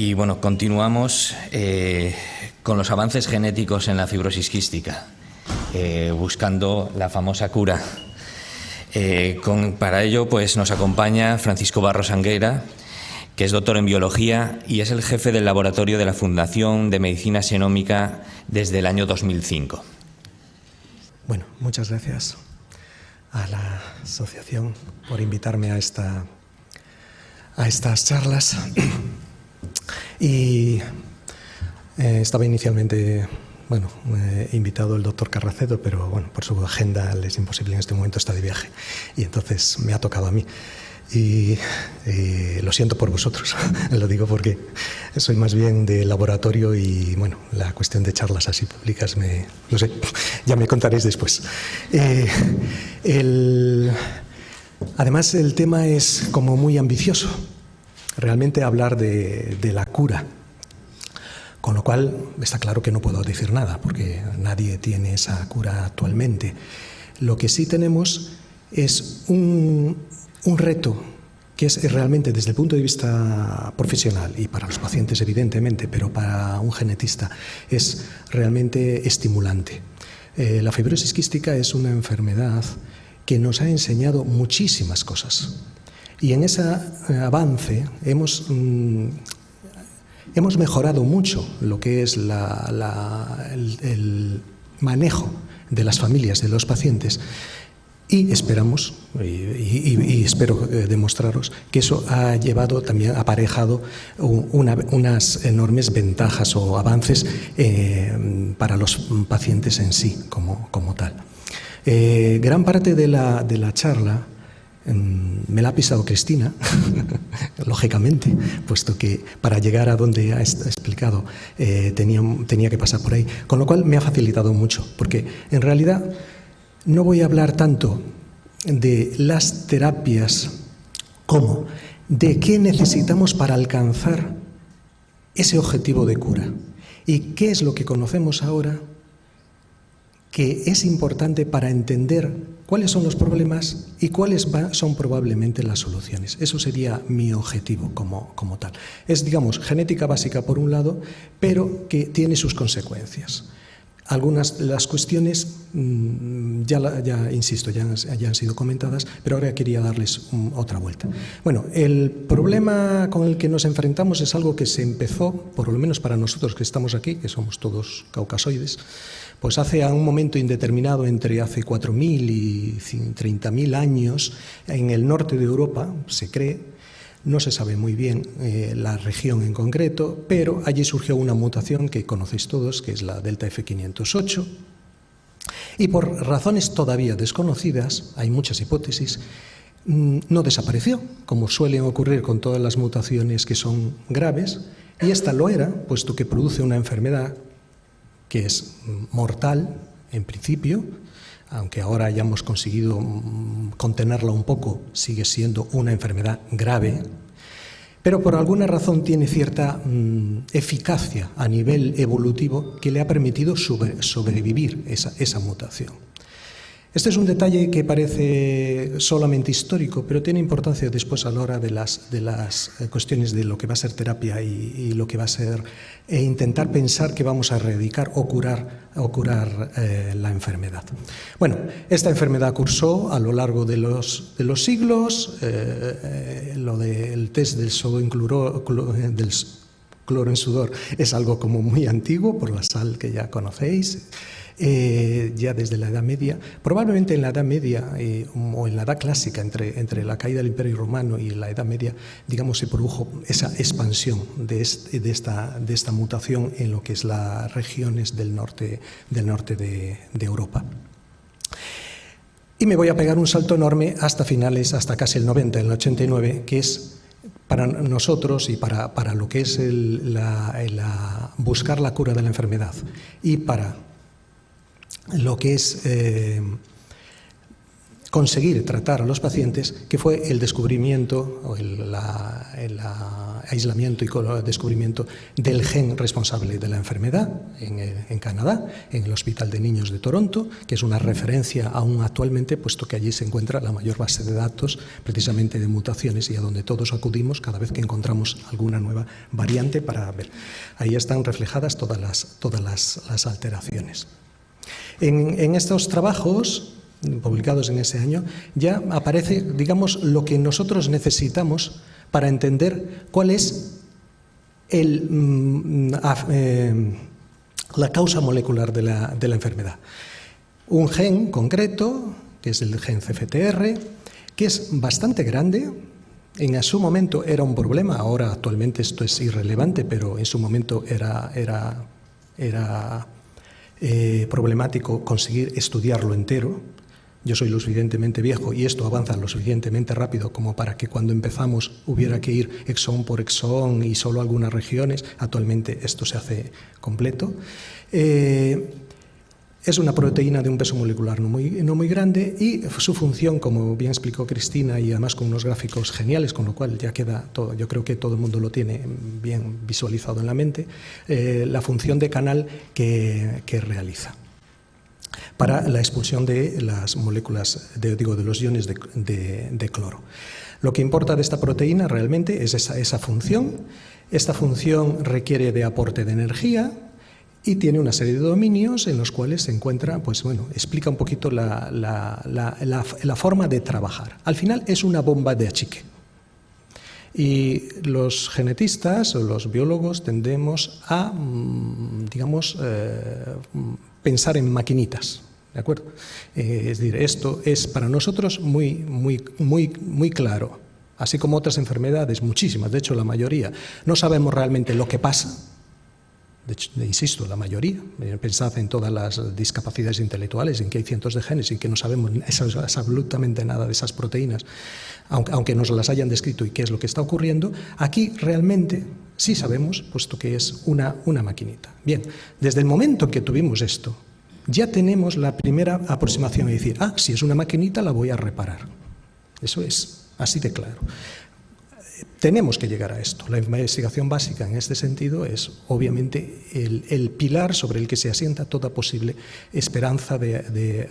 Y bueno, continuamos con los avances genéticos en la fibrosis quística, buscando la famosa cura. Para ello, pues nos acompaña Francisco Barros Anguera, que es doctor en biología y es el jefe del laboratorio de la Fundación de Medicina Xenómica desde el año 2005. Bueno, muchas gracias a la asociación por invitarme a estas charlas. Y estaba inicialmente, invitado el doctor Carracedo, pero bueno, por su agenda le es imposible, en este momento está de viaje y entonces me ha tocado a mí. Y lo siento por vosotros, lo digo porque soy más bien de laboratorio y bueno, la cuestión de charlas así públicas, no sé, ya me contaréis después. Además el tema es como muy ambicioso, realmente hablar de la cura, con lo cual está claro que no puedo decir nada porque nadie tiene esa cura actualmente. Lo que sí tenemos es un reto que es realmente desde el punto de vista profesional y para los pacientes evidentemente, pero para un genetista es realmente estimulante. La fibrosis quística es una enfermedad que nos ha enseñado muchísimas cosas y en ese avance hemos mejorado mucho lo que es el manejo de las familias, de los pacientes. Y esperamos, y espero demostraros, que eso ha llevado también aparejado unas enormes ventajas o avances para los pacientes en sí, como tal. Gran parte de la charla me la ha pisado Cristina, lógicamente, puesto que para llegar a donde ha explicado tenía que pasar por ahí, con lo cual me ha facilitado mucho, porque en realidad no voy a hablar tanto de las terapias como de qué necesitamos para alcanzar ese objetivo de cura y qué es lo que conocemos ahora que es importante para entender cuáles son los problemas y cuáles son probablemente las soluciones. Eso sería mi objetivo como tal. Es, digamos, genética básica por un lado, pero que tiene sus consecuencias. Algunas de las cuestiones, insisto, ya han sido comentadas, pero ahora quería darles otra vuelta. Bueno, el problema con el que nos enfrentamos es algo que se empezó, por lo menos para nosotros que estamos aquí, que somos todos caucasoides, pues hace a un momento indeterminado, entre hace 4.000 y 30.000 años, en el norte de Europa, se cree. No se sabe muy bien la región en concreto, pero allí surgió una mutación que conocéis todos, que es la delta F508, y por razones todavía desconocidas, hay muchas hipótesis, no desapareció, como suele ocurrir con todas las mutaciones que son graves, y esta lo era, puesto que produce una enfermedad que es mortal, en principio, aunque ahora hayamos conseguido contenerla un poco, sigue siendo una enfermedad grave, pero por alguna razón tiene cierta eficacia a nivel evolutivo que le ha permitido sobrevivir esa mutación. Este es un detalle que parece solamente histórico, pero tiene importancia después a la hora de las cuestiones de lo que va a ser terapia y lo que va a ser intentar pensar que vamos a erradicar o curar la enfermedad. Bueno, esta enfermedad cursó a lo largo de los siglos. Lo del test del cloro en sudor es algo como muy antiguo por la sal que ya conocéis. Ya desde la Edad Media, probablemente en la Edad Media o en la Edad Clásica, entre la caída del Imperio Romano y la Edad Media, digamos, se produjo esa expansión de esta mutación en lo que es las regiones del norte de Europa. Y me voy a pegar un salto enorme hasta casi el 90, el 89, que es para nosotros y para lo que es buscar la cura de la enfermedad y para lo que es conseguir tratar a los pacientes, que fue el descubrimiento o el aislamiento y descubrimiento del gen responsable de la enfermedad en Canadá, en el Hospital de Niños de Toronto, que es una referencia aún actualmente, puesto que allí se encuentra la mayor base de datos precisamente de mutaciones y a donde todos acudimos cada vez que encontramos alguna nueva variante para ver. Ahí están reflejadas todas las alteraciones. En estos trabajos publicados en ese año, ya aparece, digamos, lo que nosotros necesitamos para entender cuál es la causa molecular de la enfermedad. Un gen concreto, que es el gen CFTR, que es bastante grande. En su momento era un problema, ahora actualmente esto es irrelevante, pero en su momento era problemático conseguir estudiarlo entero. Yo soy lo suficientemente viejo y esto avanza lo suficientemente rápido como para que cuando empezamos hubiera que ir exón por exón y solo algunas regiones. Actualmente esto se hace completo. Es una proteína de un peso molecular no muy grande y su función, como bien explicó Cristina, y además con unos gráficos geniales, con lo cual ya queda todo, yo creo que todo el mundo lo tiene bien visualizado en la mente, la función de canal que realiza para la expulsión de las moléculas, de los iones de cloro. Lo que importa de esta proteína realmente es esa función. Esta función requiere de aporte de energía y tiene una serie de dominios en los cuales se encuentra, pues bueno, explica un poquito la forma de trabajar. Al final es una bomba de achique. Y los genetistas o los biólogos tendemos a, digamos, pensar en maquinitas, ¿de acuerdo? Es decir, esto es para nosotros muy claro. Así como otras enfermedades, muchísimas, de hecho la mayoría, no sabemos realmente lo que pasa. De hecho, insisto, la mayoría. Pensad en todas las discapacidades intelectuales, en que hay cientos de genes y que no sabemos absolutamente nada de esas proteínas, aunque nos las hayan descrito y qué es lo que está ocurriendo. Aquí realmente sí sabemos, puesto que es una maquinita. Bien, desde el momento en que tuvimos esto, ya tenemos la primera aproximación y decir, si es una maquinita la voy a reparar. Eso es así de claro. Tenemos que llegar a esto. La investigación básica en este sentido es obviamente el pilar sobre el que se asienta toda posible esperanza de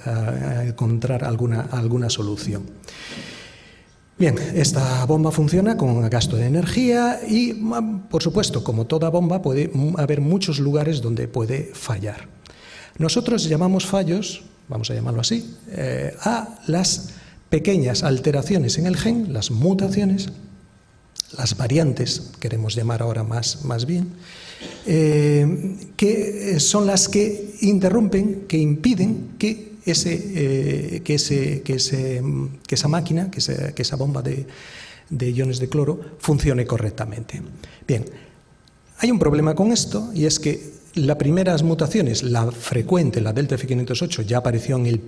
encontrar alguna solución. Bien, esta bomba funciona con gasto de energía y, por supuesto, como toda bomba, puede haber muchos lugares donde puede fallar. Nosotros llamamos fallos, vamos a llamarlo así, a las pequeñas alteraciones en el gen, las mutaciones, las variantes, queremos llamar ahora más bien, que son las que interrumpen, que impiden que esa máquina, que esa bomba de iones de cloro funcione correctamente. Bien, hay un problema con esto y es que las primeras mutaciones, la frecuente, la delta F508, ya apareció en el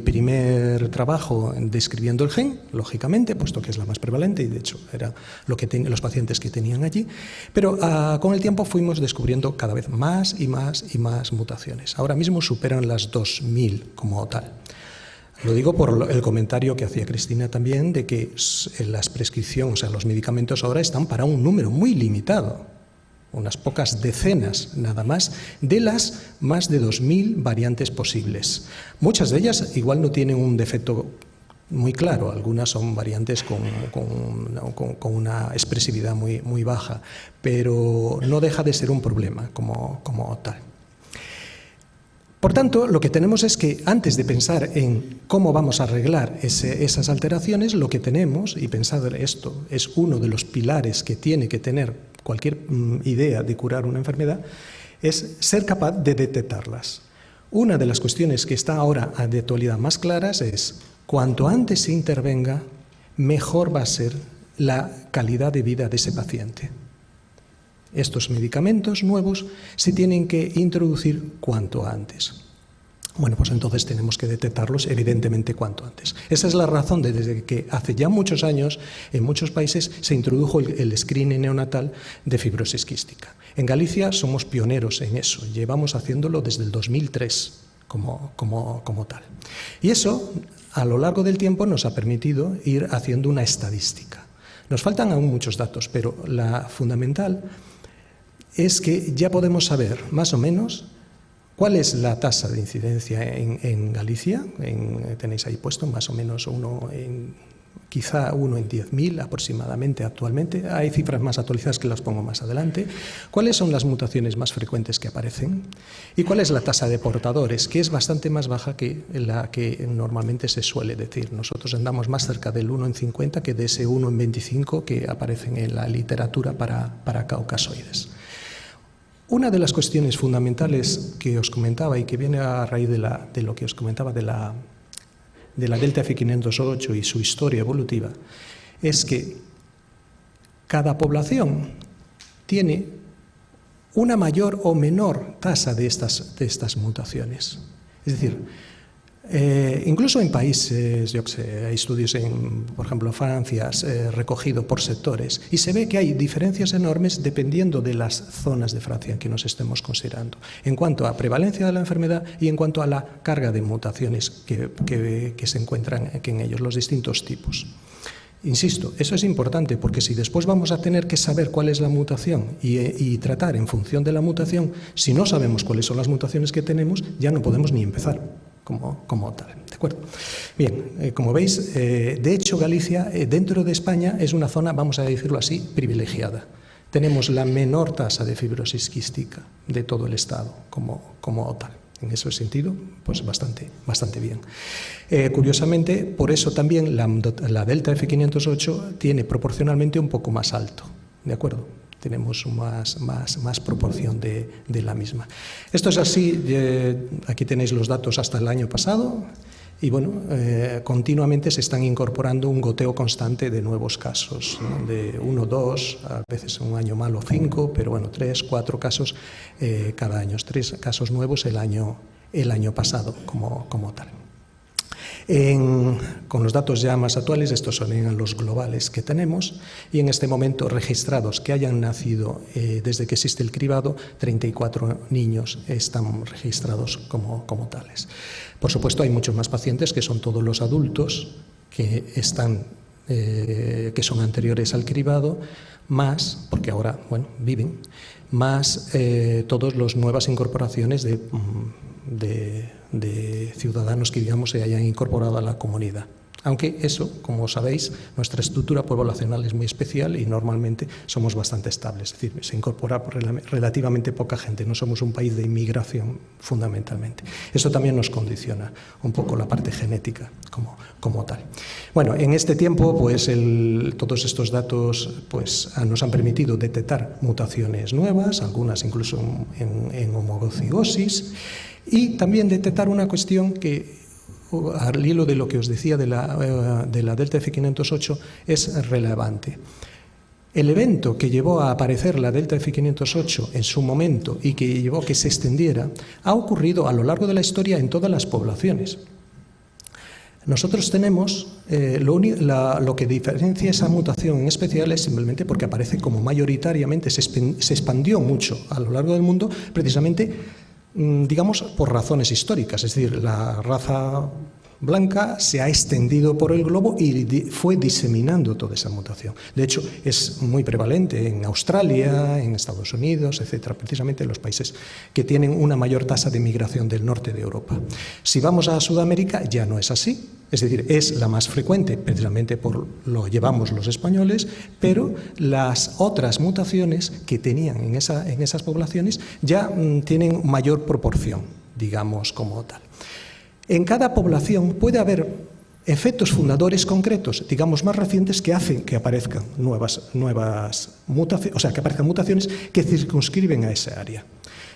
primer trabajo describiendo el gen, lógicamente, puesto que es la más prevalente y de hecho era lo que los pacientes que tenían allí, pero con el tiempo fuimos descubriendo cada vez más y más mutaciones. Ahora mismo superan las 2000 como tal. Lo digo por el comentario que hacía Cristina también de que las prescripciones, o sea, los medicamentos ahora están para un número muy limitado. Unas pocas decenas nada más de las más de 2000 variantes posibles. Muchas de ellas igual no tienen un defecto muy claro, algunas son variantes con una expresividad muy baja, pero no deja de ser un problema como tal. Por tanto, lo que tenemos es que antes de pensar en cómo vamos a arreglar esas alteraciones, lo que tenemos, y pensad esto, es uno de los pilares que tiene que tener cualquier idea de curar una enfermedad, es ser capaz de detectarlas. Una de las cuestiones que está ahora de actualidad más claras es, cuanto antes se intervenga, mejor va a ser la calidad de vida de ese paciente. Estos medicamentos nuevos se tienen que introducir cuanto antes. Bueno, pues entonces tenemos que detectarlos evidentemente cuanto antes. Esa es la razón desde que hace ya muchos años en muchos países se introdujo el screening neonatal de fibrosis quística. En Galicia somos pioneros en eso, llevamos haciéndolo desde el 2003 como tal. Y eso a lo largo del tiempo nos ha permitido ir haciendo una estadística. Nos faltan aún muchos datos, pero la fundamental es que ya podemos saber más o menos cuál es la tasa de incidencia en Galicia. Tenéis ahí puesto más o menos quizá 1 en 10.000 aproximadamente actualmente. Hay cifras más actualizadas que las pongo más adelante. ¿Cuáles son las mutaciones más frecuentes que aparecen? ¿Y cuál es la tasa de portadores? Que es bastante más baja que la que normalmente se suele decir. Nosotros andamos más cerca del 1 en 50 que de ese 1 en 25 que aparecen en la literatura para caucasoides. Una de las cuestiones fundamentales que os comentaba y que viene a raíz de lo que os comentaba de la delta F508 y su historia evolutiva es que cada población tiene una mayor o menor tasa de estas mutaciones. Es decir, incluso en países, yo que sé, hay estudios por ejemplo, en Francia, recogido por sectores, y se ve que hay diferencias enormes dependiendo de las zonas de Francia en que nos estemos considerando, en cuanto a prevalencia de la enfermedad y en cuanto a la carga de mutaciones que se encuentran en ellos, los distintos tipos. Insisto, eso es importante porque si después vamos a tener que saber cuál es la mutación y tratar en función de la mutación, si no sabemos cuáles son las mutaciones que tenemos, ya no podemos ni empezar como tal. ¿De acuerdo? Bien, como veis, de hecho Galicia dentro de España es una zona, vamos a decirlo así, privilegiada. Tenemos la menor tasa de fibrosis quística de todo el Estado como tal. En ese sentido, pues bastante bien. Curiosamente, por eso también la delta F508 tiene proporcionalmente un poco más alto, ¿de acuerdo? Tenemos más proporción de la misma. Esto es así, aquí tenéis los datos hasta el año pasado y bueno, continuamente se están incorporando un goteo constante de nuevos casos, ¿no? De 1, 2, a veces un año malo 5, pero bueno, 3, 4 casos cada año, 3 casos nuevos el año pasado como tal. Con los datos ya más actuales, estos son los globales que tenemos, y en este momento registrados que hayan nacido desde que existe el cribado, 34 niños están registrados como tales. Por supuesto, hay muchos más pacientes que son todos los adultos que son anteriores al cribado, más, porque ahora, bueno, viven, más todas las nuevas incorporaciones de ciudadanos que, digamos, se hayan incorporado a la comunidad. Aunque eso, como sabéis, nuestra estructura poblacional es muy especial y normalmente somos bastante estables, es decir, se incorpora relativamente poca gente, no somos un país de inmigración fundamentalmente. Eso también nos condiciona un poco la parte genética como tal. Bueno, en este tiempo, pues todos estos datos pues, nos han permitido detectar mutaciones nuevas, algunas incluso en homocigosis, y también detectar una cuestión que, al hilo de lo que os decía de la delta F508, es relevante. El evento que llevó a aparecer la delta F508 en su momento y que llevó a que se extendiera ha ocurrido a lo largo de la historia en todas las poblaciones. Nosotros tenemos, lo que diferencia esa mutación en especial es simplemente porque aparece como mayoritariamente, se expandió mucho a lo largo del mundo, precisamente digamos, por razones históricas, es decir, la raza blanca se ha extendido por el globo y fue diseminando toda esa mutación. De hecho, es muy prevalente en Australia, en Estados Unidos, etcétera, precisamente en los países que tienen una mayor tasa de migración del norte de Europa. Si vamos a Sudamérica, ya no es así. Es decir, es la más frecuente, precisamente lo llevamos los españoles, pero las otras mutaciones que tenían en esas poblaciones ya tienen mayor proporción, digamos, como tal. En cada población puede haber efectos fundadores concretos, digamos, más recientes, que hacen que aparezcan nuevas mutaciones, o sea, que aparezcan mutaciones que circunscriben a esa área.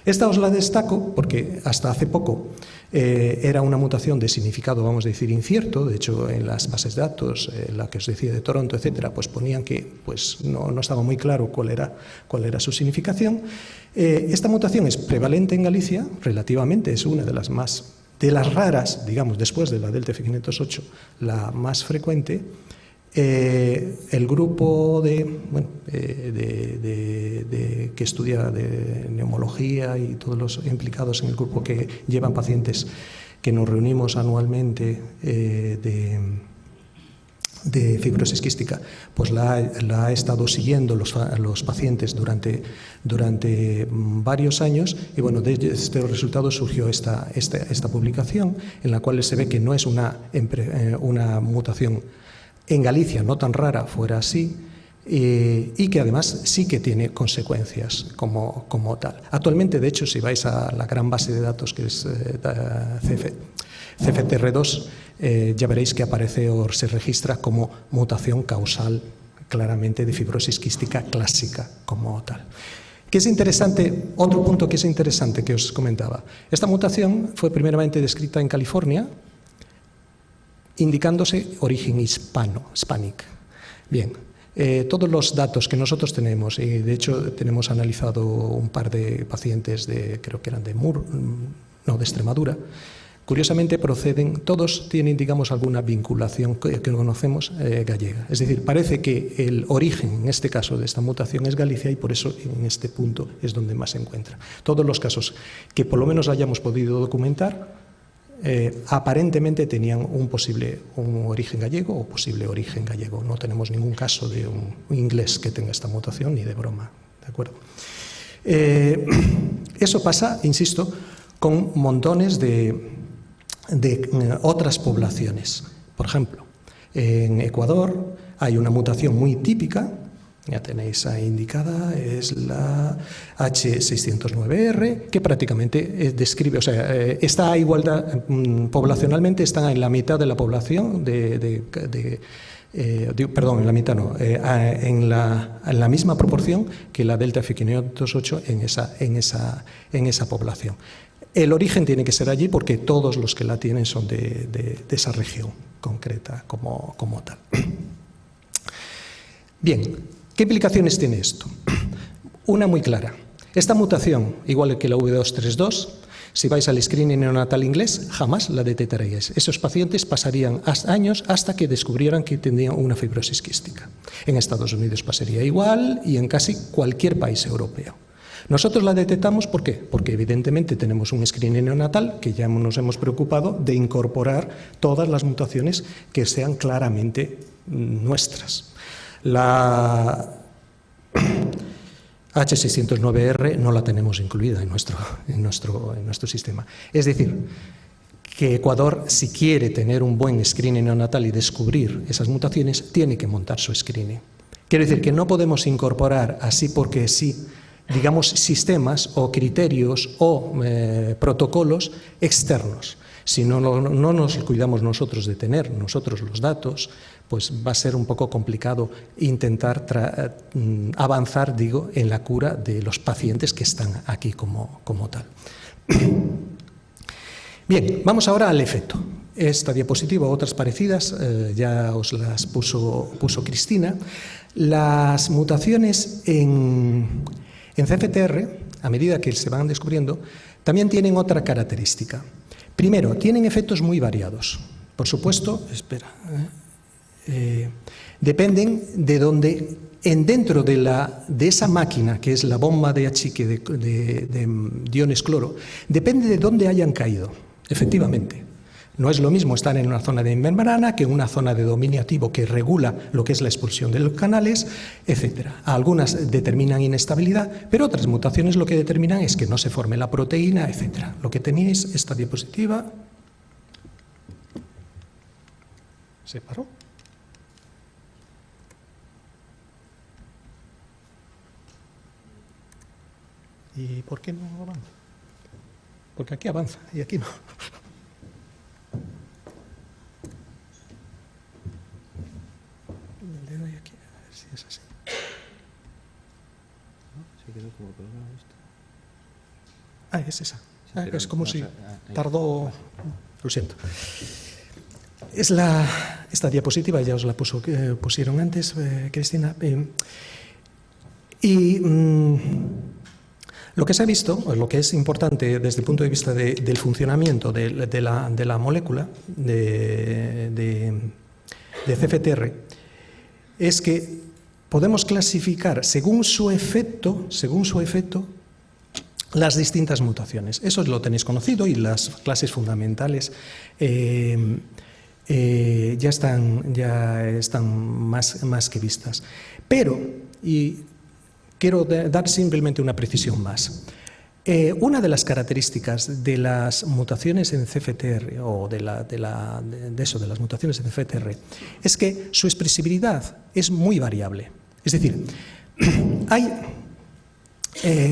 Esta os la destaco porque hasta hace poco era una mutación de significado, vamos a decir, incierto. De hecho, en las bases de datos, la que os decía de Toronto, etcétera, pues ponían que pues, no estaba muy claro cuál era su significación. Esta mutación es prevalente en Galicia, relativamente, es una de las raras, digamos, después de la delta F508, la más frecuente. El grupo que estudia de neumología y todos los implicados en el grupo que llevan pacientes que nos reunimos anualmente de fibrosis quística, pues la ha estado siguiendo los pacientes durante varios años, y bueno, de este resultado surgió esta publicación, en la cual se ve que no es una mutación en Galicia no tan rara, fuera así, y que además sí que tiene consecuencias como tal. Actualmente, de hecho, si vais a la gran base de datos que es CFTR2, ya veréis que aparece o se registra como mutación causal claramente de fibrosis quística clásica como tal. ¿Qué es interesante? Otro punto que es interesante que os comentaba. Esta mutación fue primeramente descrita en California, indicándose origen hispanic. Bien, todos los datos que nosotros tenemos, y de hecho tenemos analizado un par de pacientes creo que eran de Extremadura, curiosamente todos tienen, digamos, alguna vinculación que conocemos gallega. Es decir, parece que el origen, en este caso, de esta mutación es Galicia, y por eso en este punto es donde más se encuentra. Todos los casos que por lo menos hayamos podido documentar aparentemente tenían un origen gallego o posible origen gallego. No tenemos ningún caso de un inglés que tenga esta mutación, ni de broma, ¿de acuerdo? Eso pasa, insisto, con montones de otras poblaciones. Por ejemplo, en Ecuador hay una mutación muy típica, ya tenéis ahí indicada, es la H609R, que prácticamente describe, o sea, está a igualdad, poblacionalmente está en la mitad de la población perdón, en la mitad no, en la misma proporción que la delta F508 en esa población. El origen tiene que ser allí porque todos los que la tienen son de esa región concreta como tal. Bien, ¿qué implicaciones tiene esto? Una muy clara. Esta mutación, igual que la V232, si vais al screening neonatal inglés, jamás la detectaríais. Esos pacientes pasarían años hasta que descubrieran que tenían una fibrosis quística. En Estados Unidos pasaría igual y en casi cualquier país europeo. Nosotros la detectamos, ¿por qué? Porque evidentemente tenemos un screening neonatal que ya nos hemos preocupado de incorporar todas las mutaciones que sean claramente nuestras. La H609R no la tenemos incluida en nuestro sistema. Es decir, que Ecuador, si quiere tener un buen screening neonatal y descubrir esas mutaciones, tiene que montar su screening. Quiere decir que no podemos incorporar así porque sí, digamos, sistemas o criterios o protocolos externos. Si no nos cuidamos nosotros de tener nosotros los datos, pues va a ser un poco complicado intentar avanzar, en la cura de los pacientes que están aquí como tal. Bien, vamos ahora al efecto. Esta diapositiva o otras parecidas ya os las puso Cristina. Las mutaciones en CFTR, a medida que se van descubriendo, también tienen otra característica. Primero, tienen efectos muy variados. Por supuesto, dependen de dónde, dentro de esa máquina, que es la bomba de achique de iones cloro, depende de dónde hayan caído, efectivamente. No es lo mismo estar en una zona de membrana que en una zona de dominio activo que regula lo que es la expulsión de los canales, etc. Algunas determinan inestabilidad, pero otras mutaciones lo que determinan es que no se forme la proteína, etc. Lo que tenéis, esta diapositiva. ¿Se paró? ¿Y por qué no avanza? Porque aquí avanza y aquí no. Es así. Se quedó como colgado esto. Ah, es esa. Es como si tardó. Lo siento. Es esta diapositiva, ya os la pusieron antes, Cristina. Lo que se ha visto, o lo que es importante desde el punto de vista del funcionamiento de la molécula de CFTR, es que podemos clasificar según su efecto las distintas mutaciones. Eso lo tenéis conocido y las clases fundamentales ya están más que vistas. Pero, y quiero dar simplemente una precisión más, una de las características de las mutaciones en CFTR o de las mutaciones en CFTR es que su expresibilidad es muy variable. Es decir, hay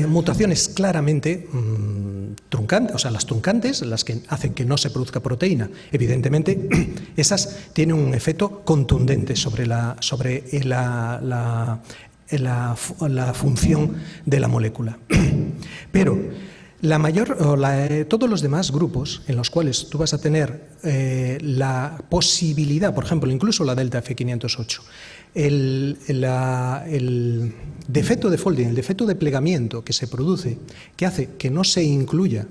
mutaciones claramente truncantes, o sea, las truncantes, las que hacen que no se produzca proteína. Evidentemente, esas tienen un efecto contundente sobre la función de la molécula. Pero todos los demás grupos en los cuales tú vas a tener la posibilidad, por ejemplo, incluso la delta F508, el defecto de folding, el defecto de plegamiento que se produce, que hace que no se incluya,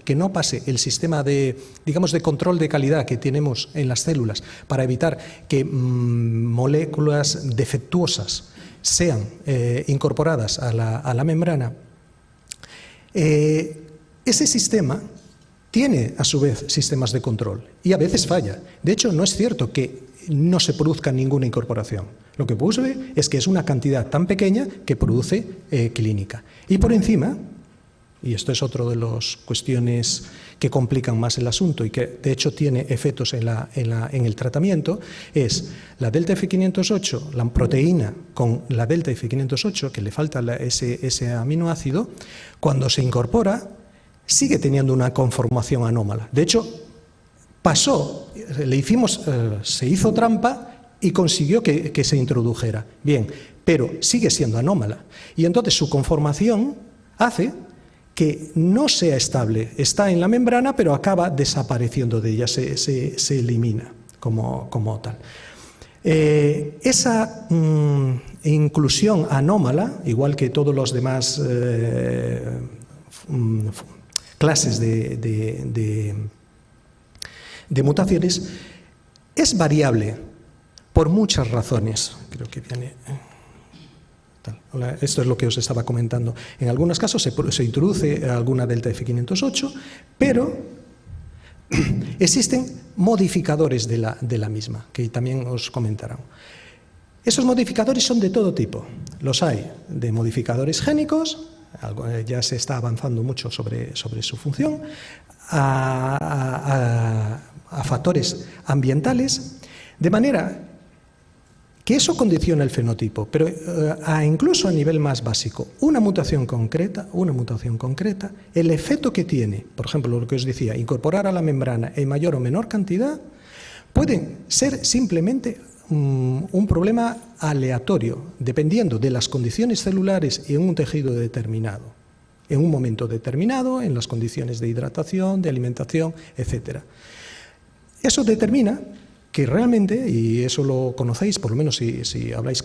que no pase el sistema de control de calidad que tenemos en las células para evitar que moléculas defectuosas sean incorporadas a la membrana, ese sistema tiene a su vez sistemas de control y a veces falla. De hecho, no es cierto que no se produzca ninguna incorporación. Lo que produce es que es una cantidad tan pequeña que produce clínica. Y por encima, y esto es otra de las cuestiones que complican más el asunto y que de hecho tiene efectos en el tratamiento, es la delta F508, la proteína con la delta F508, que le falta ese aminoácido, cuando se incorpora sigue teniendo una conformación anómala. De hecho, se hizo trampa y consiguió que se introdujera. Bien, pero sigue siendo anómala. Y entonces su conformación hace que no sea estable. Está en la membrana, pero acaba desapareciendo de ella, se elimina como tal. Esa inclusión anómala, igual que todos los demás clases de mutaciones, es variable por muchas razones. Creo que viene. Esto es lo que os estaba comentando. En algunos casos se introduce alguna delta F508, pero existen modificadores de la misma, que también os comentarán. Esos modificadores son de todo tipo. Los hay de modificadores génicos, ya se está avanzando mucho sobre su función, a factores ambientales, de manera que eso condiciona el fenotipo, pero incluso a nivel más básico, una mutación concreta, el efecto que tiene, por ejemplo, lo que os decía, incorporar a la membrana en mayor o menor cantidad, puede ser simplemente un problema aleatorio, dependiendo de las condiciones celulares en un tejido determinado, en un momento determinado, en las condiciones de hidratación, de alimentación, etc. Eso determina que realmente, y eso lo conocéis, por lo menos si habláis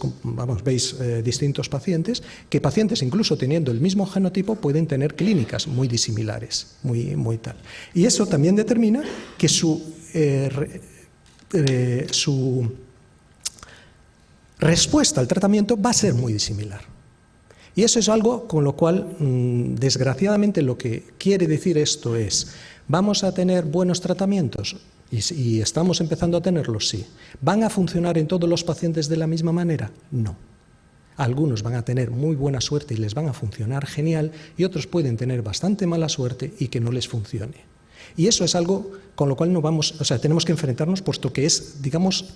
veis distintos pacientes, que pacientes incluso teniendo el mismo genotipo pueden tener clínicas muy disimilares, muy tal. Y eso también determina que su respuesta al tratamiento va a ser muy disimilar. Y eso es algo con lo cual, desgraciadamente, lo que quiere decir esto es, ¿vamos a tener buenos tratamientos? Y estamos empezando a tenerlos, sí. ¿Van a funcionar en todos los pacientes de la misma manera? No. Algunos van a tener muy buena suerte y les van a funcionar genial, y otros pueden tener bastante mala suerte y que no les funcione. Y eso es algo con lo cual tenemos que enfrentarnos, puesto que es,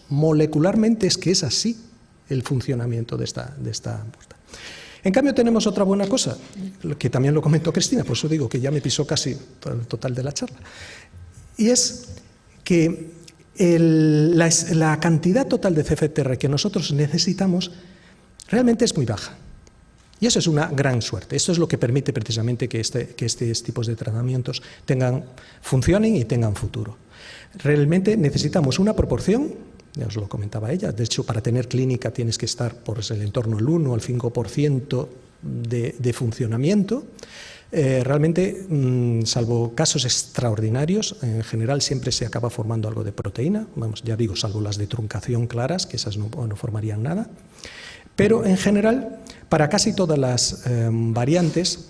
molecularmente es que es así el funcionamiento de esta puerta. En cambio, tenemos otra buena cosa, que también lo comentó Cristina, por eso digo que ya me pisó casi el total de la charla, y es que la cantidad total de CFTR que nosotros necesitamos realmente es muy baja. Y eso es una gran suerte. Esto es lo que permite precisamente que estos tipos de tratamientos funcionen y tengan futuro. Realmente necesitamos una proporción, ya os lo comentaba ella, de hecho para tener clínica tienes que estar por el entorno del 1 al 5% de funcionamiento. Realmente, salvo casos extraordinarios, en general siempre se acaba formando algo de proteína, ya digo, salvo las de truncación claras, que esas no formarían nada. Pero en general, para casi todas las variantes,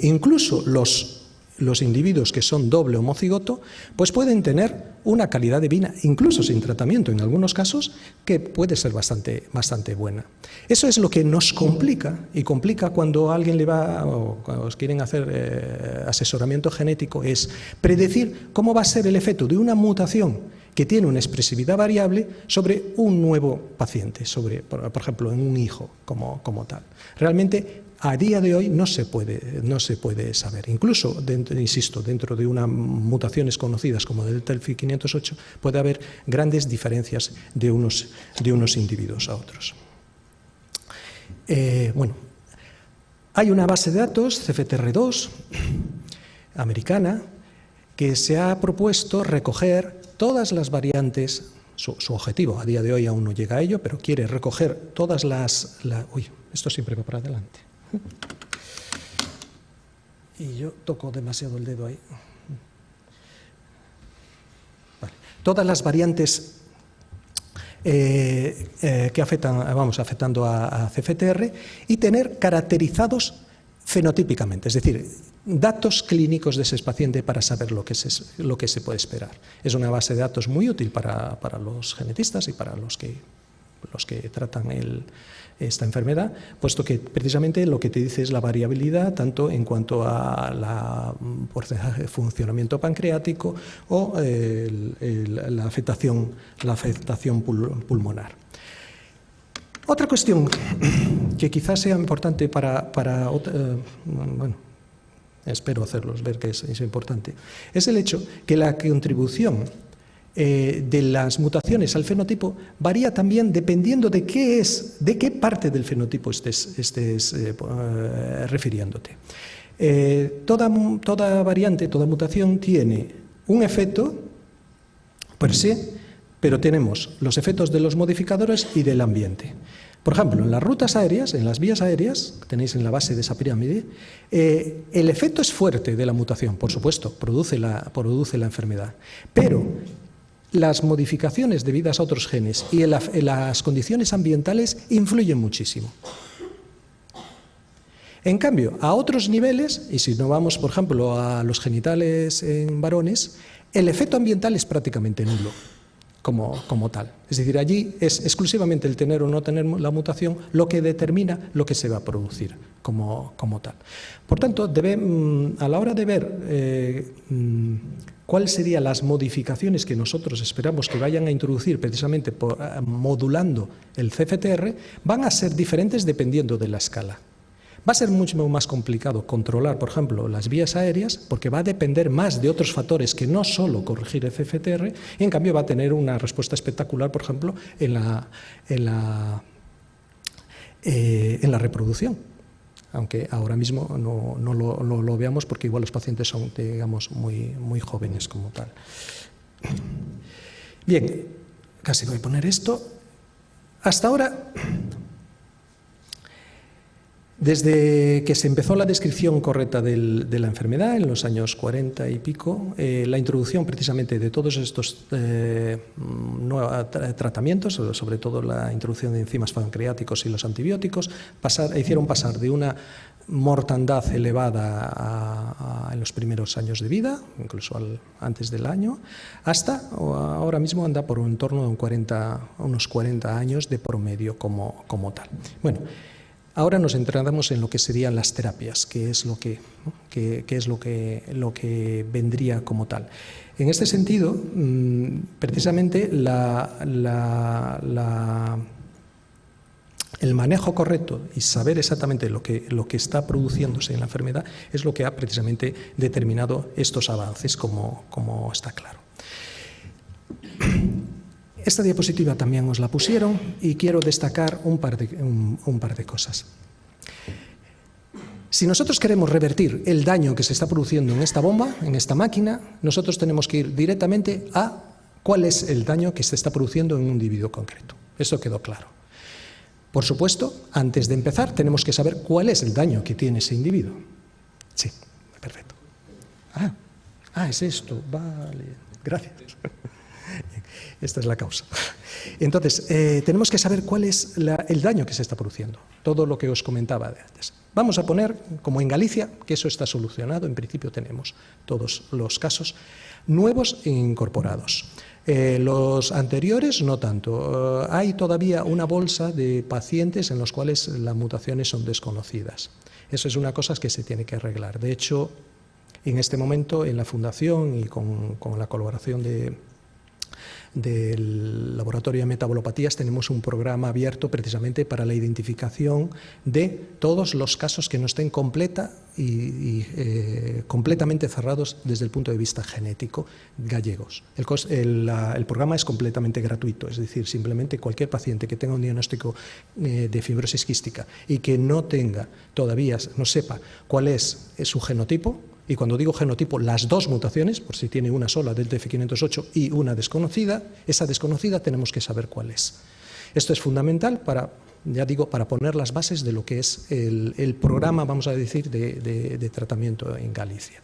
Incluso los individuos que son doble homocigoto, pues pueden tener una calidad de vida, incluso sin tratamiento en algunos casos, que puede ser bastante buena. Eso es lo que nos complica, y complica cuando a alguien le va, o cuando os quieren hacer asesoramiento genético, es predecir cómo va a ser el efecto de una mutación que tiene una expresividad variable sobre un nuevo paciente, sobre, por ejemplo, en un hijo como tal. Realmente, a día de hoy no se puede saber. Incluso, insisto, dentro de unas mutaciones conocidas como delta delfi 508 puede haber grandes diferencias de unos individuos a otros. Bueno, hay una base de datos, CFTR2, americana, que se ha propuesto recoger todas las variantes. Su objetivo, a día de hoy aún no llega a ello, pero quiere recoger todas uy, esto siempre va para adelante. Y yo toco demasiado el dedo ahí. Vale. Todas las variantes que afectando a CFTR y tener caracterizados fenotípicamente, es decir, datos clínicos de ese paciente para saber lo que se puede esperar. Es una base de datos muy útil para los genetistas y para los que tratan esta enfermedad, puesto que precisamente lo que te dice es la variabilidad tanto en cuanto a la porcentaje de funcionamiento pancreático o la afectación pulmonar. Otra cuestión que quizás sea importante bueno, espero hacerlos ver que es importante, es el hecho que la contribución de las mutaciones al fenotipo varía también dependiendo de qué parte del fenotipo estés refiriéndote. Toda variante, toda mutación tiene un efecto per se, pero tenemos los efectos de los modificadores y del ambiente. Por ejemplo, en las rutas aéreas, en las vías aéreas, que tenéis en la base de esa pirámide, el efecto es fuerte de la mutación, por supuesto, produce la enfermedad, pero las modificaciones debidas a otros genes y en las condiciones ambientales influyen muchísimo. En cambio, a otros niveles, y si no vamos, por ejemplo, a los genitales en varones, el efecto ambiental es prácticamente nulo como tal. Es decir, allí es exclusivamente el tener o no tener la mutación lo que determina lo que se va a producir como tal. Por tanto, a la hora de ver cuáles serían las modificaciones que nosotros esperamos que vayan a introducir precisamente modulando el CFTR, van a ser diferentes dependiendo de la escala. Va a ser mucho más complicado controlar, por ejemplo, las vías aéreas, porque va a depender más de otros factores que no solo corregir el CFTR, y en cambio va a tener una respuesta espectacular, por ejemplo, en la reproducción. Aunque ahora mismo no lo veamos porque igual los pacientes son, digamos, muy jóvenes como tal. Bien, casi voy a poner esto. Hasta ahora, desde que se empezó la descripción correcta de la enfermedad, en los años 40 y pico, la introducción precisamente de todos estos tratamientos, sobre todo la introducción de enzimas pancreáticos y los antibióticos, hicieron pasar de una mortandad elevada en los primeros años de vida, incluso antes del año, hasta ahora mismo anda por en torno a unos 40 años de promedio como tal. Bueno, ahora nos centramos en lo que serían las terapias, que es lo que vendría como tal. En este sentido, precisamente el manejo correcto y saber exactamente lo que está produciéndose en la enfermedad es lo que ha precisamente determinado estos avances, como está claro. Esta diapositiva también os la pusieron y quiero destacar un par de cosas. Si nosotros queremos revertir el daño que se está produciendo en esta bomba, en esta máquina, nosotros tenemos que ir directamente a cuál es el daño que se está produciendo en un individuo concreto. Eso quedó claro. Por supuesto, antes de empezar, tenemos que saber cuál es el daño que tiene ese individuo. Sí, perfecto. Es esto, vale, gracias. Esta es la causa. Entonces, tenemos que saber cuál es el daño que se está produciendo. Todo lo que os comentaba de antes. Vamos a poner, como en Galicia, que eso está solucionado. En principio tenemos todos los casos nuevos e incorporados. Los anteriores no tanto. Hay todavía una bolsa de pacientes en los cuales las mutaciones son desconocidas. Eso es una cosa que se tiene que arreglar. De hecho, en este momento, en la Fundación y con la colaboración del Laboratorio de Metabolopatías, tenemos un programa abierto precisamente para la identificación de todos los casos que no estén completamente cerrados desde el punto de vista genético gallegos. El programa es completamente gratuito, es decir, simplemente cualquier paciente que tenga un diagnóstico de fibrosis quística y que no tenga todavía, no sepa cuál es su genotipo. Y cuando digo genotipo, las dos mutaciones, por si tiene una sola del TF508 y una desconocida, esa desconocida tenemos que saber cuál es. Esto es fundamental para, ya digo, para poner las bases de lo que es el programa, vamos a decir, de tratamiento en Galicia.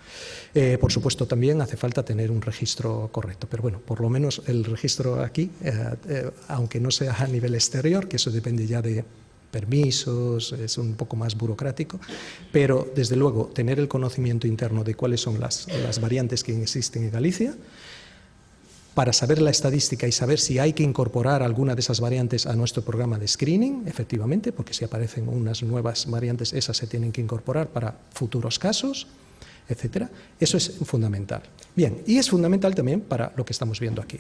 Por supuesto, también hace falta tener un registro correcto, pero bueno, por lo menos el registro aquí, aunque no sea a nivel exterior, que eso depende ya de permisos, es un poco más burocrático, pero desde luego tener el conocimiento interno de cuáles son las variantes que existen en Galicia, para saber la estadística y saber si hay que incorporar alguna de esas variantes a nuestro programa de screening, efectivamente, porque si aparecen unas nuevas variantes, esas se tienen que incorporar para futuros casos, etcétera. Eso es fundamental. Bien, y es fundamental también para lo que estamos viendo aquí.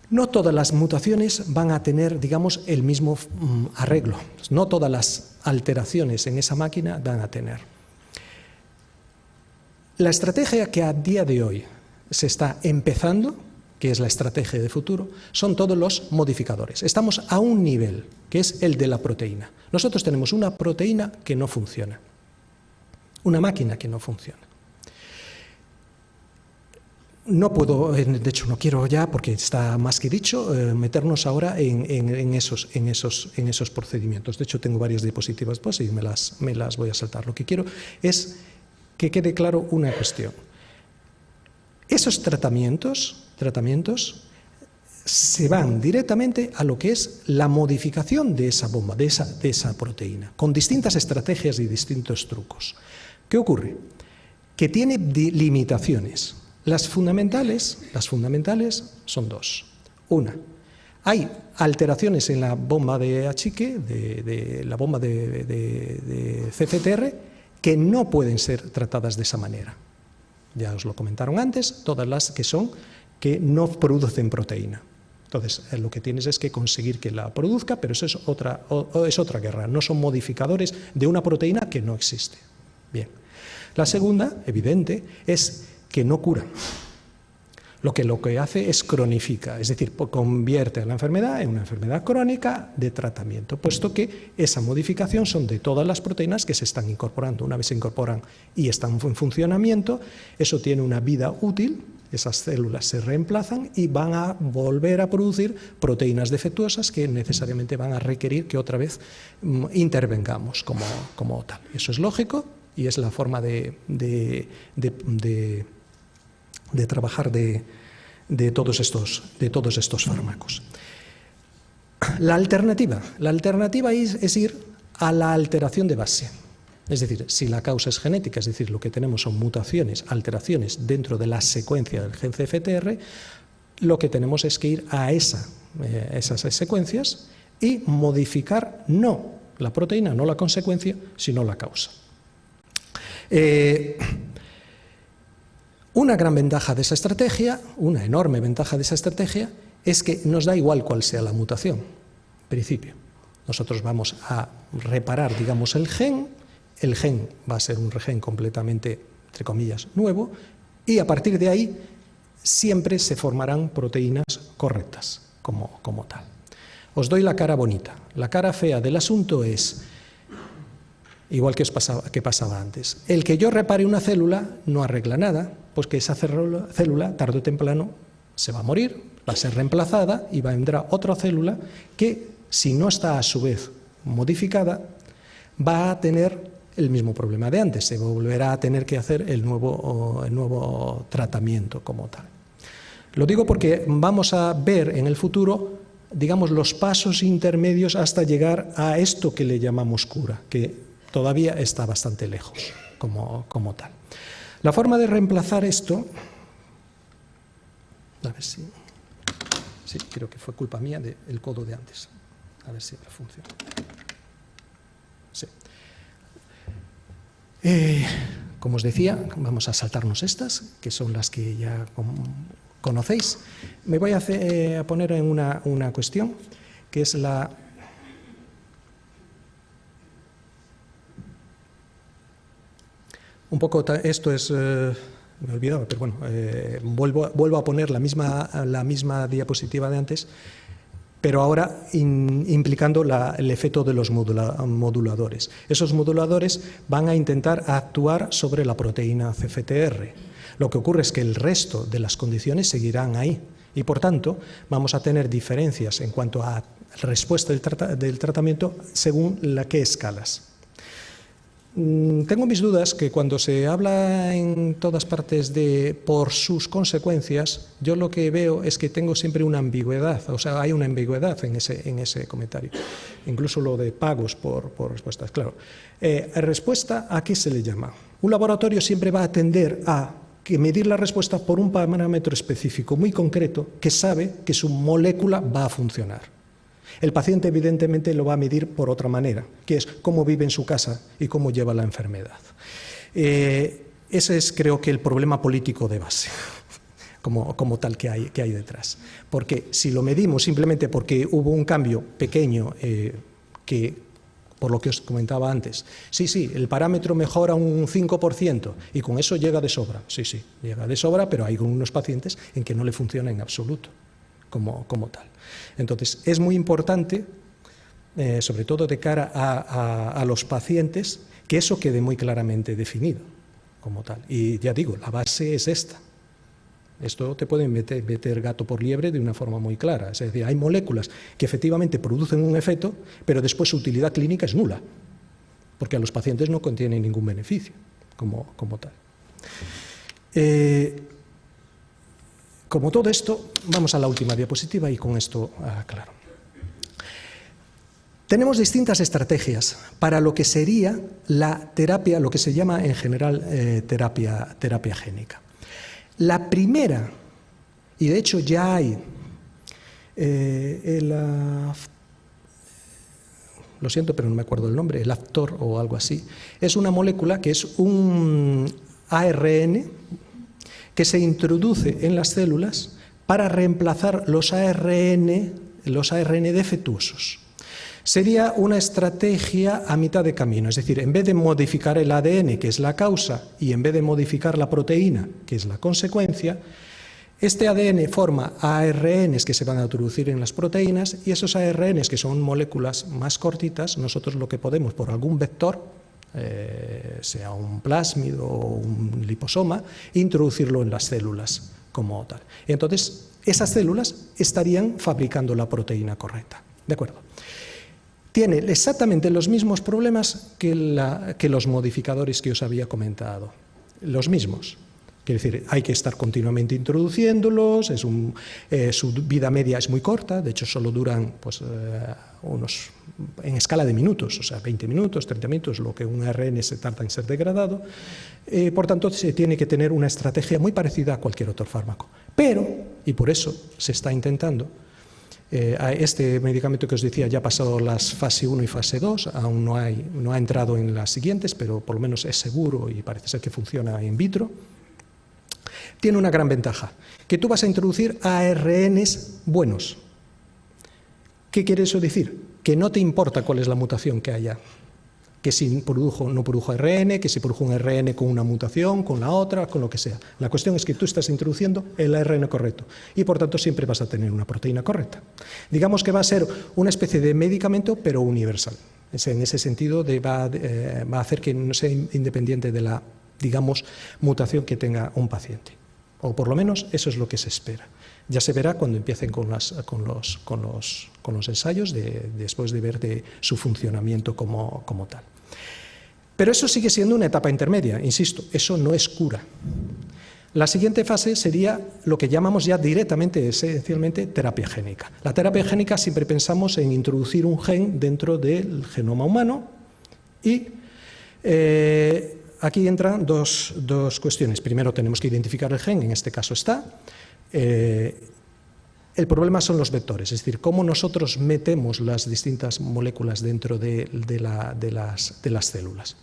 No todas las mutaciones van a tener, digamos, el mismo arreglo. No todas las alteraciones en esa máquina van a tener. La estrategia que a día de hoy se está empezando, que es la estrategia de futuro, son todos los modificadores. Estamos a un nivel, que es el de la proteína. Nosotros tenemos una proteína que no funciona, una máquina que no funciona. No puedo, de hecho no quiero ya, porque está más que dicho, meternos ahora en esos procedimientos. De hecho tengo varias diapositivas pues, y me las voy a saltar. Lo que quiero es que quede claro una cuestión. Esos tratamientos se van directamente a lo que es la modificación de esa bomba, de esa proteína, con distintas estrategias y distintos trucos. ¿Qué ocurre? Que tiene limitaciones. Las fundamentales son dos. Una, hay alteraciones en la bomba de achique, de la bomba de CFTR, que no pueden ser tratadas de esa manera. Ya os lo comentaron antes, todas las que no producen proteína. Entonces, lo que tienes es que conseguir que la produzca, pero eso es otra guerra. No son modificadores de una proteína que no existe. Bien. La segunda, evidente, es que no cura. Lo que hace es cronifica, es decir, convierte la enfermedad en una enfermedad crónica de tratamiento, puesto que esa modificación son de todas las proteínas que se están incorporando. Una vez se incorporan y están en funcionamiento, eso tiene una vida útil, esas células se reemplazan y van a volver a producir proteínas defectuosas que necesariamente van a requerir que otra vez intervengamos como tal. Eso es lógico y es la forma de trabajar de todos estos fármacos. La alternativa es ir a la alteración de base. Es decir, si la causa es genética, es decir, lo que tenemos son mutaciones, alteraciones dentro de la secuencia del gen CFTR, lo que tenemos es que ir a esas secuencias y modificar no la proteína, no la consecuencia, sino la causa. Una gran ventaja de esa estrategia, una enorme ventaja de esa estrategia, es que nos da igual cuál sea la mutación, en principio. Nosotros vamos a reparar, digamos, el gen va a ser un gen completamente, entre comillas, nuevo, y a partir de ahí siempre se formarán proteínas correctas, como tal. Os doy la cara bonita. La cara fea del asunto es, igual que pasaba antes, el que yo repare una célula no arregla nada, pues que esa célula, tarde o temprano, se va a morir, va a ser reemplazada y vendrá otra célula que, si no está a su vez modificada, va a tener el mismo problema de antes, se volverá a tener que hacer el nuevo tratamiento como tal. Lo digo porque vamos a ver en el futuro, digamos, los pasos intermedios hasta llegar a esto que le llamamos cura, que todavía está bastante lejos como tal. La forma de reemplazar esto, a ver si, sí, creo que fue culpa mía del codo de antes, a ver si ahora funciona. Sí. Como os decía, vamos a saltarnos estas, que son las que ya conocéis. Me voy a poner en una cuestión, que es la... Un poco, esto es... me olvidaba, pero bueno, vuelvo a poner la misma diapositiva de antes, pero ahora implicando el efecto de los moduladores. Esos moduladores van a intentar actuar sobre la proteína CFTR. Lo que ocurre es que el resto de las condiciones seguirán ahí y, por tanto, vamos a tener diferencias en cuanto a respuesta del tratamiento según la que escalas. Tengo mis dudas que cuando se habla en todas partes de por sus consecuencias, yo lo que veo es que tengo siempre una ambigüedad, o sea, hay una ambigüedad en ese comentario. Incluso lo de pagos por respuestas, claro. ¿Respuesta a qué se le llama? Un laboratorio siempre va a tender a medir la respuesta por un parámetro específico, muy concreto, que sabe que su molécula va a funcionar. El paciente evidentemente lo va a medir por otra manera, que es cómo vive en su casa y cómo lleva la enfermedad. Ese es, creo que, el problema político de base, como tal que hay detrás. Porque si lo medimos simplemente porque hubo un cambio pequeño que, por lo que os comentaba antes, sí, el parámetro mejora un 5% y con eso llega de sobra. Sí, llega de sobra, pero hay unos pacientes en que no le funciona en absoluto como tal. Entonces, es muy importante, sobre todo de cara a los pacientes, que eso quede muy claramente definido como tal. Y ya digo, la base es esta. Esto te puede meter gato por liebre de una forma muy clara. Es decir, hay moléculas que efectivamente producen un efecto, pero después su utilidad clínica es nula, porque a los pacientes no contienen ningún beneficio como tal. Como todo esto, vamos a la última diapositiva y con esto aclaro. Tenemos distintas estrategias para lo que sería la terapia, lo que se llama en general terapia génica. La primera, y de hecho ya hay, lo siento pero no me acuerdo el nombre, el Aptor o algo así, es una molécula que es un ARN que se introduce en las células para reemplazar los ARN defectuosos. Sería una estrategia a mitad de camino, es decir, en vez de modificar el ADN, que es la causa, y en vez de modificar la proteína, que es la consecuencia, este ADN forma ARNs que se van a introducir en las proteínas y esos ARNs, que son moléculas más cortitas, nosotros lo que podemos, por algún vector, sea un plásmido o un liposoma, introducirlo en las células como tal. Y entonces, esas células estarían fabricando la proteína correcta. ¿De acuerdo? Tiene exactamente los mismos problemas que los modificadores que os había comentado. Los mismos. Quiere decir, hay que estar continuamente introduciéndolos, su vida media es muy corta, de hecho solo duran en escala de minutos, o sea, 20 minutos, 30 minutos, lo que un ARN se tarda en ser degradado. Por tanto, se tiene que tener una estrategia muy parecida a cualquier otro fármaco. Pero, y por eso se está intentando, este medicamento que os decía ya ha pasado las fase 1 y fase 2, aún no ha entrado en las siguientes, pero por lo menos es seguro y parece ser que funciona in vitro. Tiene una gran ventaja, que tú vas a introducir ARNs buenos. ¿Qué quiere eso decir? Que no te importa cuál es la mutación que haya, que si no produjo ARN, que si produjo un ARN con una mutación, con la otra, con lo que sea. La cuestión es que tú estás introduciendo el ARN correcto y por tanto siempre vas a tener una proteína correcta. Digamos que va a ser una especie de medicamento pero universal. En ese sentido va a hacer que no sea independiente de la, digamos, mutación que tenga un paciente. O por lo menos eso es lo que se espera. Ya se verá cuando empiecen con los ensayos, después de ver de su funcionamiento como tal. Pero eso sigue siendo una etapa intermedia, insisto, eso no es cura. La siguiente fase sería lo que llamamos ya directamente, esencialmente, terapia génica. La terapia génica siempre pensamos en introducir un gen dentro del genoma humano y aquí entran dos cuestiones. Primero tenemos que identificar el gen, en este caso está. El problema son los vectores, es decir, cómo nosotros metemos las distintas moléculas dentro de las células.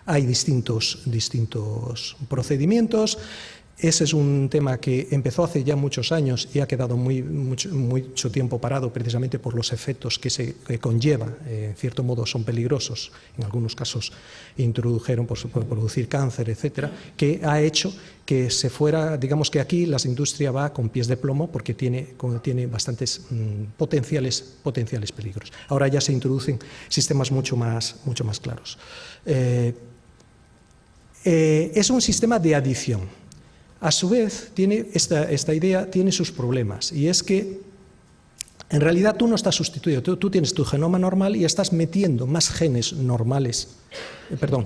Hay distintos procedimientos. Ese es un tema que empezó hace ya muchos años y ha quedado mucho tiempo parado precisamente por los efectos que conlleva. En cierto modo son peligrosos, en algunos casos introdujeron por producir cáncer, etcétera, que ha hecho que se fuera, digamos que aquí la industria va con pies de plomo porque tiene bastantes potenciales peligros. Ahora ya se introducen sistemas mucho más claros. Es un sistema de adición. A su vez, esta idea tiene sus problemas, y es que en realidad tú no estás sustituyendo, tú tienes tu genoma normal y estás metiendo más genes normales,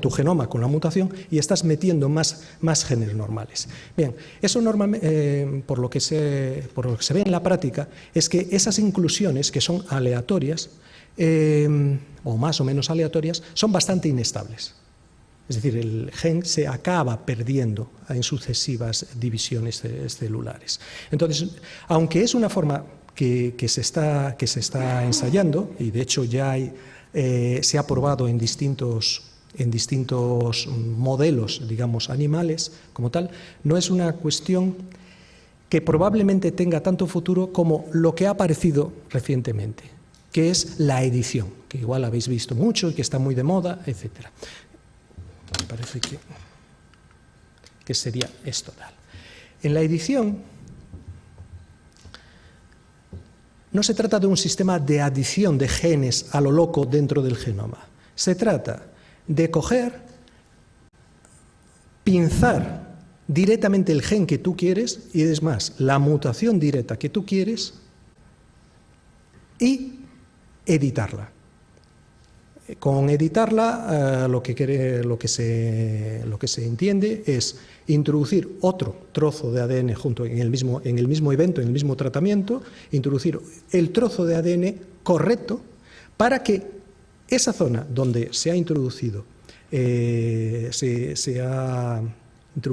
tu genoma con la mutación, y estás metiendo más genes normales. Bien, eso normalmente, por lo que se ve en la práctica, es que esas inclusiones, que son aleatorias, o más o menos aleatorias, son bastante inestables. Es decir, el gen se acaba perdiendo en sucesivas divisiones celulares. Entonces, aunque es una forma que se está ensayando, y de hecho ya se ha probado en distintos modelos, digamos, animales como tal, no es una cuestión que probablemente tenga tanto futuro como lo que ha aparecido recientemente, que es la edición, que igual habéis visto mucho y que está muy de moda, etcétera. Me parece que sería esto tal. En la edición no se trata de un sistema de adición de genes a lo loco dentro del genoma. Se trata de coger, pinzar directamente el gen que tú quieres, y es más, la mutación directa que tú quieres, y editarla. Con editarla, lo que se entiende es introducir otro trozo de ADN junto en el mismo evento, en el mismo tratamiento, introducir el trozo de ADN correcto para que esa zona donde se ha introducido,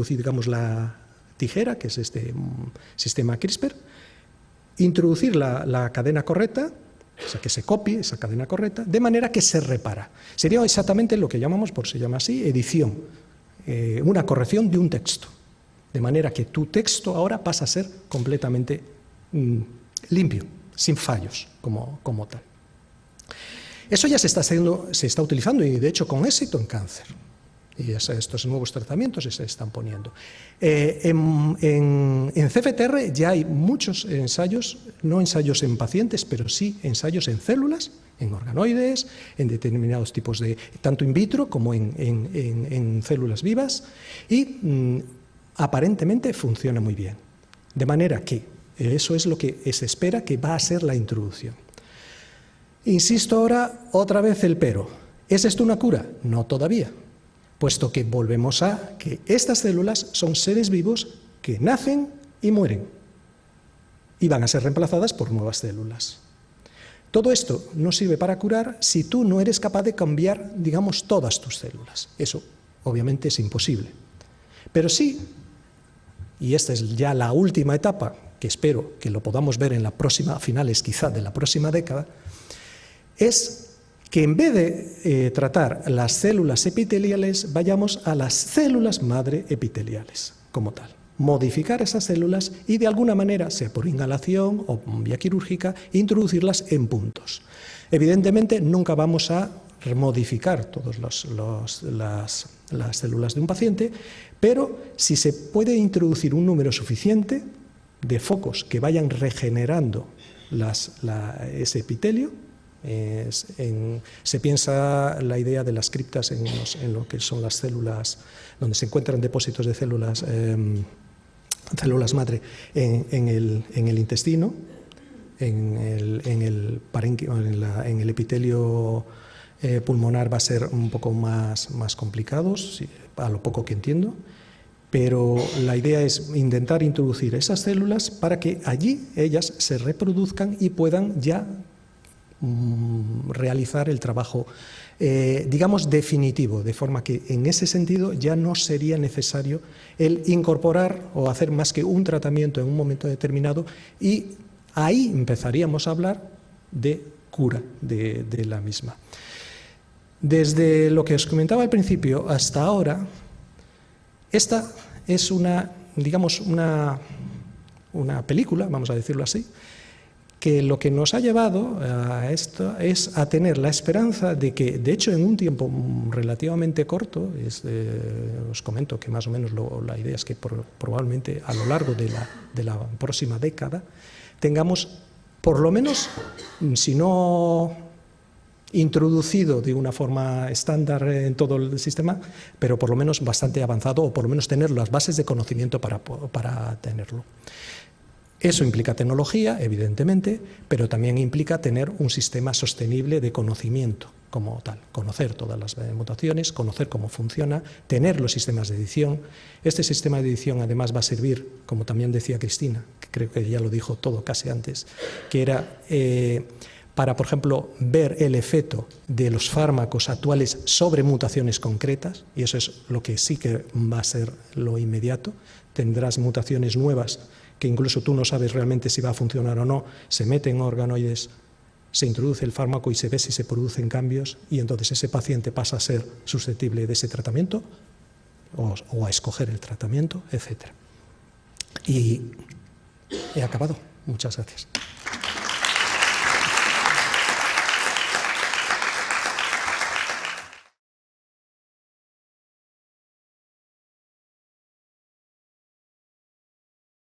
digamos, la tijera, que es este sistema CRISPR, introducir la cadena correcta, o sea, que se copie esa cadena correcta, de manera que se repara. Sería exactamente lo que llamamos, se llama así, edición, una corrección de un texto, de manera que tu texto ahora pasa a ser completamente limpio, sin fallos, como tal. Eso ya se está utilizando, y de hecho con éxito, en cáncer. Y estos nuevos tratamientos se están poniendo. En CFTR ya hay muchos ensayos, no ensayos en pacientes, pero sí ensayos en células, en organoides, en determinados tipos de, tanto in vitro como en células vivas, y aparentemente funciona muy bien. De manera que eso es lo que se espera que va a ser la introducción. Insisto ahora, otra vez el pero. ¿Es esto una cura? No todavía. Puesto que volvemos a que estas células son seres vivos que nacen y mueren y van a ser reemplazadas por nuevas células. Todo esto no sirve para curar si tú no eres capaz de cambiar, digamos, todas tus células. Eso obviamente es imposible. Pero sí, y esta es ya la última etapa, que espero que lo podamos ver en la próxima, a finales quizá de la próxima década, es que en vez de tratar las células epiteliales, vayamos a las células madre epiteliales, como tal. Modificar esas células y de alguna manera, sea por inhalación o vía quirúrgica, introducirlas en puntos. Evidentemente, nunca vamos a modificar todas las células de un paciente, pero si se puede introducir un número suficiente de focos que vayan regenerando ese epitelio, se piensa la idea de las criptas en lo que son las células, donde se encuentran depósitos de células madre en el intestino, en el parénquima, en el epitelio pulmonar va a ser un poco más complicado, a lo poco que entiendo, pero la idea es intentar introducir esas células para que allí ellas se reproduzcan y puedan ya realizar el trabajo, digamos, definitivo, de forma que en ese sentido ya no sería necesario el incorporar o hacer más que un tratamiento en un momento determinado, y ahí empezaríamos a hablar de cura de la misma. Desde lo que os comentaba al principio hasta ahora, esta es una película, vamos a decirlo así, que lo que nos ha llevado a esto es a tener la esperanza de que, de hecho, en un tiempo relativamente corto, os comento que más o menos la idea es que probablemente a lo largo de la próxima década tengamos, por lo menos, si no introducido de una forma estándar en todo el sistema, pero por lo menos bastante avanzado, o por lo menos tener las bases de conocimiento para tenerlo. Eso implica tecnología, evidentemente, pero también implica tener un sistema sostenible de conocimiento como tal, conocer todas las mutaciones, conocer cómo funciona, tener los sistemas de edición. Este sistema de edición además va a servir, como también decía Cristina, que creo que ya lo dijo todo casi antes, que era para, por ejemplo, ver el efecto de los fármacos actuales sobre mutaciones concretas, y eso es lo que sí que va a ser lo inmediato. Tendrás mutaciones nuevas que incluso tú no sabes realmente si va a funcionar o no, se meten organoides, se introduce el fármaco y se ve si se producen cambios, y entonces ese paciente pasa a ser susceptible de ese tratamiento o a escoger el tratamiento, etc. Y he acabado. Muchas gracias.